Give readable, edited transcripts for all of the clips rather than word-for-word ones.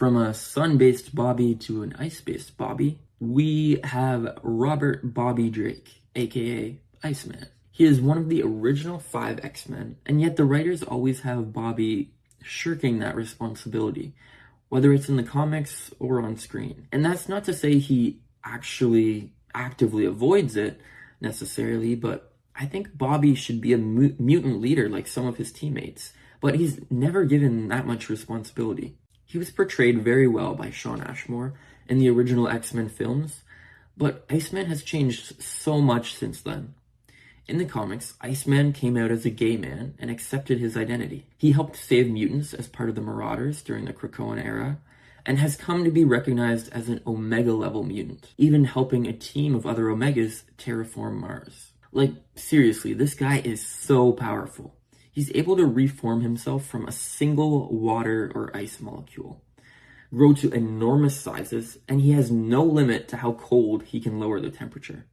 From a sun-based Bobby to an ice-based Bobby, we have Robert Bobby Drake, aka Iceman. He is one of the original 5 X-Men, and yet the writers always have Bobby shirking that responsibility, whether it's in the comics or on screen. And that's not to say he actually actively avoids it necessarily, but I think Bobby should be a mutant leader like some of his teammates, but he's never given that much responsibility. He was portrayed very well by Shawn Ashmore in the original X-Men films, but Iceman has changed so much since then. In the comics, Iceman came out as a gay man and accepted his identity. He helped save mutants as part of the Marauders during the Krakoan era, and has come to be recognized as an Omega-level mutant, even helping a team of other Omegas terraform Mars. Like, seriously, this guy is so powerful. He's able to reform himself from a single water or ice molecule, grow to enormous sizes, and he has no limit to how cold he can lower the temperature,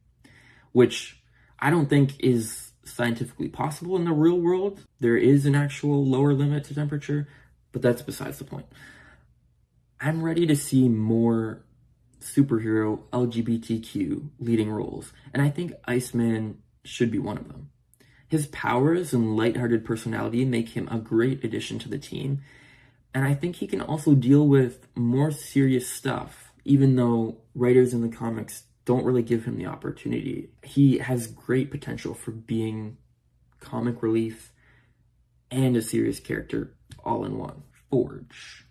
which I don't think is scientifically possible in the real world. There is an actual lower limit to temperature, but that's besides the point. I'm ready to see more superhero LGBTQ leading roles, and I think Iceman should be one of them. His powers and lighthearted personality make him a great addition to the team, and I think he can also deal with more serious stuff, even though writers in the comics don't really give him the opportunity. He has great potential for being comic relief and a serious character all in one. Forge.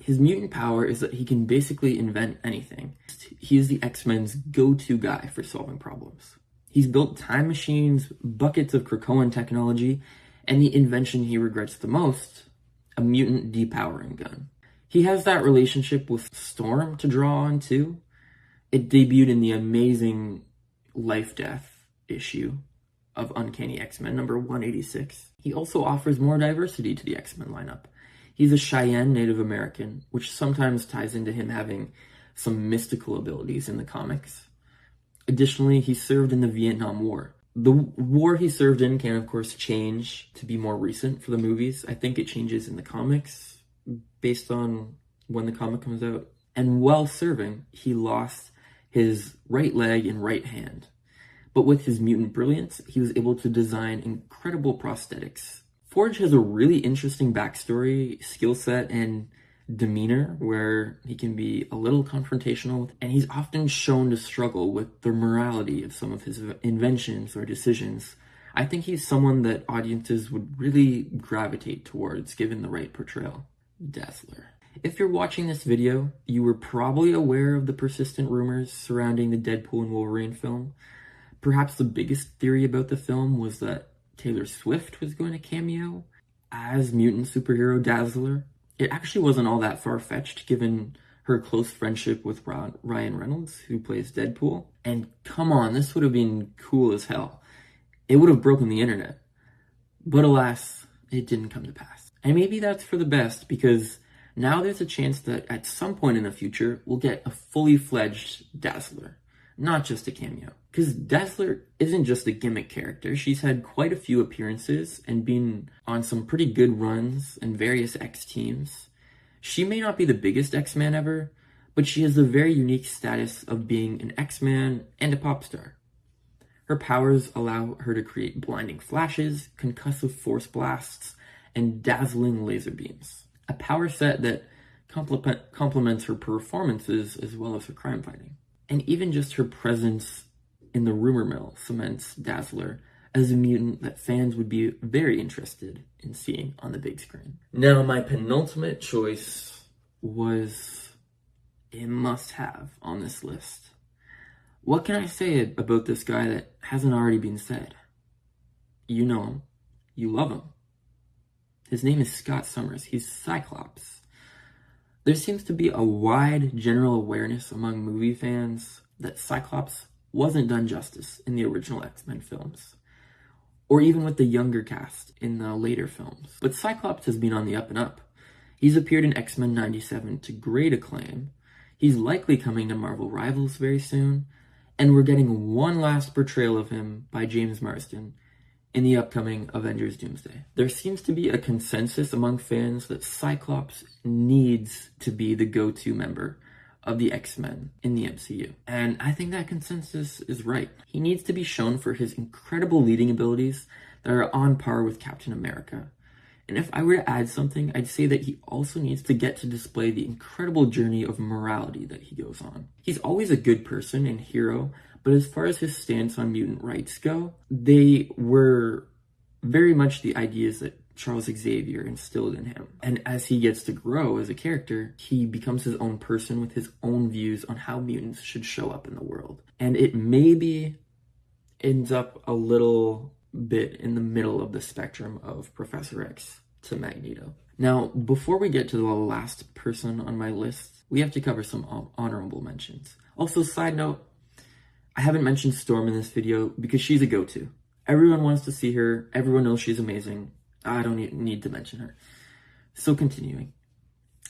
His mutant power is that he can basically invent anything. He is the X-Men's go-to guy for solving problems. He's built time machines, buckets of Krakoan technology, and the invention he regrets the most, a mutant depowering gun. He has that relationship with Storm to draw on too. It debuted in the amazing Life-Death issue of Uncanny X-Men number 186. He also offers more diversity to the X-Men lineup. He's a Cheyenne Native American, which sometimes ties into him having some mystical abilities in the comics. Additionally, he served in the Vietnam War. The war he served in can, of course, change to be more recent for the movies. I think it changes in the comics based on when the comic comes out. And while serving, he lost his right leg and right hand. But with his mutant brilliance, he was able to design incredible prosthetics. Forge has a really interesting backstory, skill set, and demeanor where he can be a little confrontational, and he's often shown to struggle with the morality of some of his inventions or decisions. I think he's someone that audiences would really gravitate towards given the right portrayal. Dazzler. If you're watching this video, you were probably aware of the persistent rumors surrounding the Deadpool and Wolverine film. Perhaps the biggest theory about the film was that Taylor Swift was going to cameo as mutant superhero Dazzler. It actually wasn't all that far-fetched given her close friendship with Ryan Reynolds, who plays Deadpool. And come on, this would have been cool as hell. It would have broken the internet. But alas, it didn't come to pass. And maybe that's for the best, because now there's a chance that at some point in the future, we'll get a fully fledged Dazzler, not just a cameo. Because Dazzler isn't just a gimmick character. She's had quite a few appearances and been on some pretty good runs in various X teams. She may not be the biggest X-Man ever, but she has the very unique status of being an X-Man and a pop star. Her powers allow her to create blinding flashes, concussive force blasts, and dazzling laser beams. A power set that complements her performances as well as her crime fighting. And even just her presence in the rumor mill cements Dazzler as a mutant that fans would be very interested in seeing on the big screen. Now, my penultimate choice was a must-have on this list. What can I say about this guy that hasn't already been said? You know him. You love him. His name is Scott Summers. He's Cyclops. There seems to be a wide general awareness among movie fans that Cyclops wasn't done justice in the original X-Men films, or even with the younger cast in the later films. But Cyclops has been on the up and up. He's appeared in X-Men 97 to great acclaim. He's likely coming to Marvel Rivals very soon, and we're getting one last portrayal of him by James Marsden in the upcoming Avengers Doomsday. There seems to be a consensus among fans that Cyclops needs to be the go-to member of the X-Men in the MCU. And I think that consensus is right. He needs to be shown for his incredible leading abilities that are on par with Captain America. And if I were to add something, I'd say that he also needs to get to display the incredible journey of morality that he goes on. He's always a good person and hero, but as far as his stance on mutant rights go, they were very much the ideas that Charles Xavier instilled in him. And as he gets to grow as a character, he becomes his own person with his own views on how mutants should show up in the world. And it maybe ends up a little bit in the middle of the spectrum of Professor X to Magneto. Now, before we get to the last person on my list, we have to cover some honorable mentions. Also, side note, I haven't mentioned Storm in this video because she's a go-to. Everyone wants to see her. Everyone knows she's amazing. I don't need to mention her. So continuing,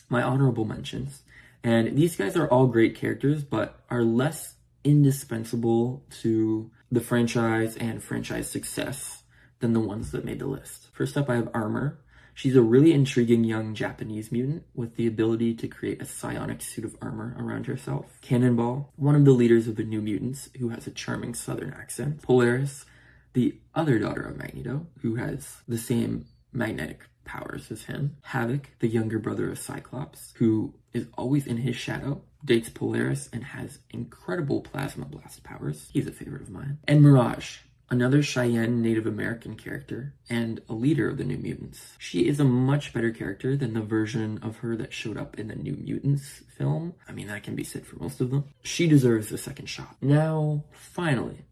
my honorable mentions. And these guys are all great characters, but are less indispensable to the franchise and franchise success than the ones that made the list. First up, I have Armor. She's a really intriguing young Japanese mutant with the ability to create a psionic suit of armor around herself. Cannonball, one of the leaders of the New Mutants who has a charming southern accent. Polaris, the other daughter of Magneto, who has the same magnetic powers as him. Havoc, the younger brother of Cyclops, who is always in his shadow, dates Polaris, and has incredible plasma blast powers. He's a favorite of mine. And Mirage, another Cheyenne Native American character and a leader of the New Mutants. She is a much better character than the version of her that showed up in the New Mutants film. I mean, that can be said for most of them. She deserves a second shot. Now, finally,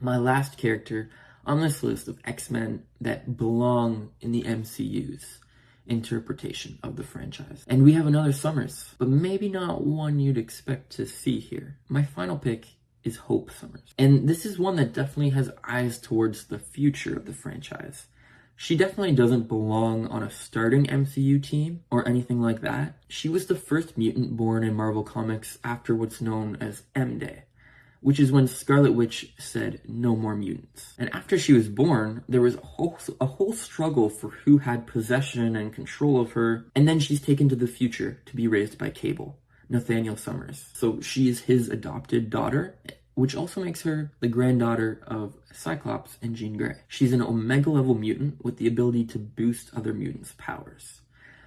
my last character on this list of X-Men that belong in the MCU's interpretation of the franchise. And we have another Summers, but maybe not one you'd expect to see here. My final pick is Hope Summers. And this is one that definitely has eyes towards the future of the franchise. She definitely doesn't belong on a starting MCU team or anything like that. She was the first mutant born in Marvel Comics after what's known as M-Day, which is when Scarlet Witch said no more mutants. And after she was born, there was a whole struggle for who had possession and control of her. And then she's taken to the future to be raised by Cable, Nathaniel Summers. So she is his adopted daughter, which also makes her the granddaughter of Cyclops and Jean Grey. She's an Omega level mutant with the ability to boost other mutants' powers,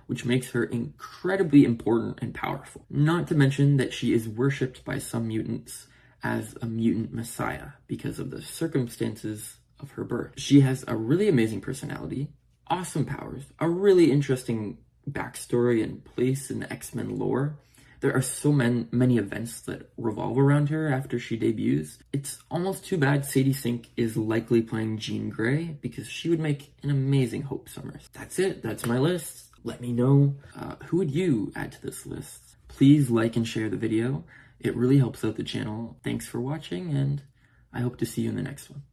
which makes her incredibly important and powerful. Not to mention that she is worshipped by some mutants as a mutant messiah because of the circumstances of her birth. She has a really amazing personality, awesome powers, a really interesting backstory and place in the X-Men lore. There are so many events that revolve around her after she debuts. It's almost too bad Sadie Sink is likely playing Jean Grey because she would make an amazing Hope Summers. That's it. That's my list. Let me know who would you add to this list. Please like and share the video. It really helps out the channel. Thanks for watching, and I hope to see you in the next one.